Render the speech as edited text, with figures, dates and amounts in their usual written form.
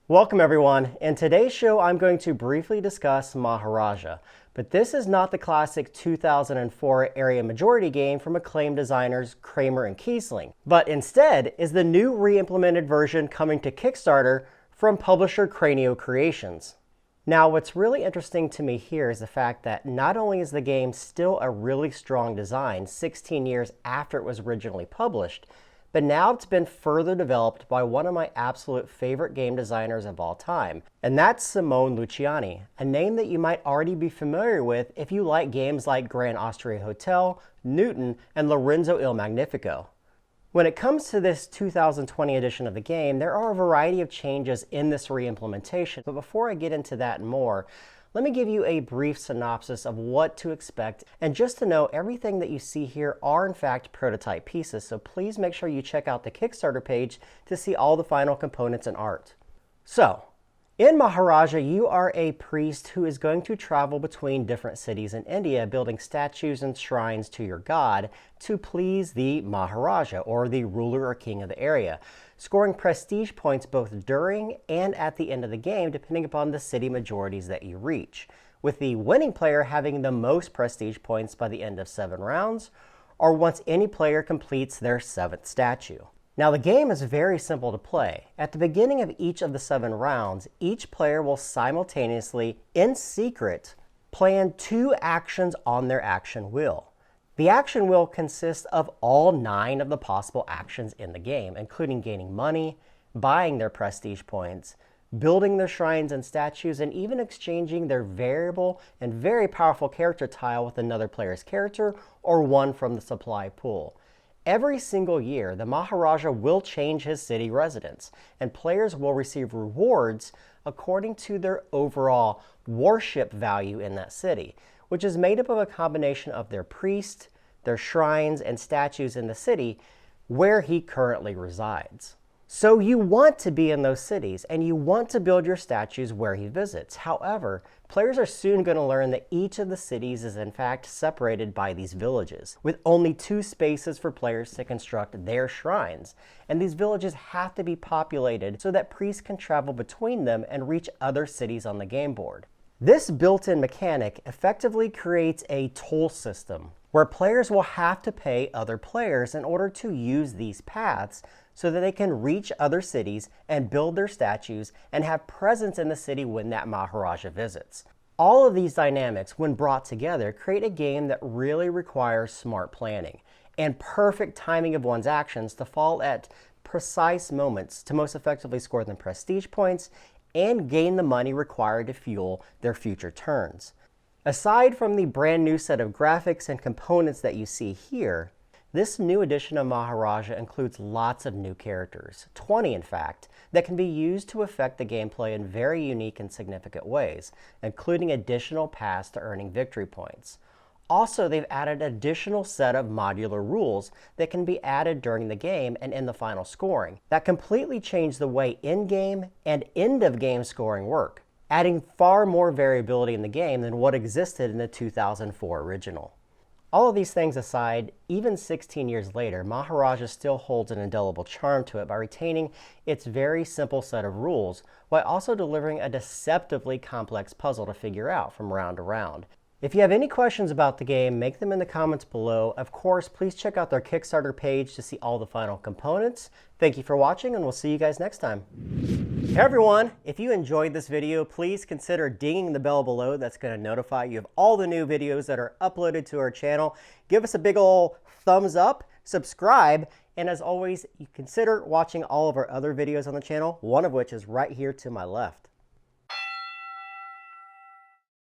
Welcome everyone. In today's show, I'm going to briefly discuss Maharaja, but this is not the classic 2004 area majority game from acclaimed designers Kramer and Kiesling, but instead is the new re-implemented version coming to Kickstarter from publisher Cranio Creations. Now, what's really interesting to me here is the fact that not only is the game still a really strong design 16 years after it was originally published, but now it's been further developed by one of my absolute favorite game designers of all time, and that's Simone Luciani, a name that you might already be familiar with if you like games like Grand Austria Hotel, Newton, and Lorenzo Il Magnifico. When it comes to this 2020 edition of the game, there are a variety of changes in this re-implementation, but before I get into that and more, let me give you a brief synopsis of what to expect, and just to know, everything that you see here are in fact prototype pieces, so please make sure you check out the Kickstarter page to see all the final components and art. So, in Maharaja, you are a priest who is going to travel between different cities in India, building statues and shrines to your god to please the Maharaja, or the ruler or king of the area, scoring prestige points both during and at the end of the game, depending upon the city majorities that you reach, with the winning player having the most prestige points by the end of 7 rounds, or once any player completes their 7th statue. Now, the game is very simple to play. At the beginning of each of the 7 rounds, each player will simultaneously, in secret, plan 2 actions on their action wheel. The action wheel consists of all 9 of the possible actions in the game, including gaining money, buying their prestige points, building their shrines and statues, and even exchanging their variable and very powerful character tile with another player's character or one from the supply pool. Every single year, the Maharaja will change his city residence, and players will receive rewards according to their overall worship value in that city, which is made up of a combination of their priest, their shrines, and statues in the city where he currently resides. So you want to be in those cities, and you want to build your statues where he visits. However, players are soon going to learn that each of the cities is in fact separated by these villages, with only 2 spaces for players to construct their shrines. And these villages have to be populated so that priests can travel between them and reach other cities on the game board. This built-in mechanic effectively creates a toll system where players will have to pay other players in order to use these paths so that they can reach other cities and build their statues and have presence in the city when that Maharaja visits. All of these dynamics, when brought together, create a game that really requires smart planning and perfect timing of one's actions to fall at precise moments to most effectively score them prestige points and gain the money required to fuel their future turns. Aside from the brand new set of graphics and components that you see here, this new edition of Maharaja includes lots of new characters, 20 in fact, that can be used to affect the gameplay in very unique and significant ways, including additional paths to earning victory points. Also, they've added an additional set of modular rules that can be added during the game and in the final scoring that completely change the way in-game and end-of-game scoring work, adding far more variability in the game than what existed in the 2004 original. All of these things aside, even 16 years later, Maharaja still holds an indelible charm to it by retaining its very simple set of rules, while also delivering a deceptively complex puzzle to figure out from round to round. If you have any questions about the game, make them in the comments below. Of course, please check out their Kickstarter page to see all the final components. Thank you for watching, and we'll see you guys next time. Hey everyone, if you enjoyed this video, please consider dinging the bell below. That's going to notify you of all the new videos that are uploaded to our channel. Give us a big ol' thumbs up, subscribe, and as always, you consider watching all of our other videos on the channel, one of which is right here to my left.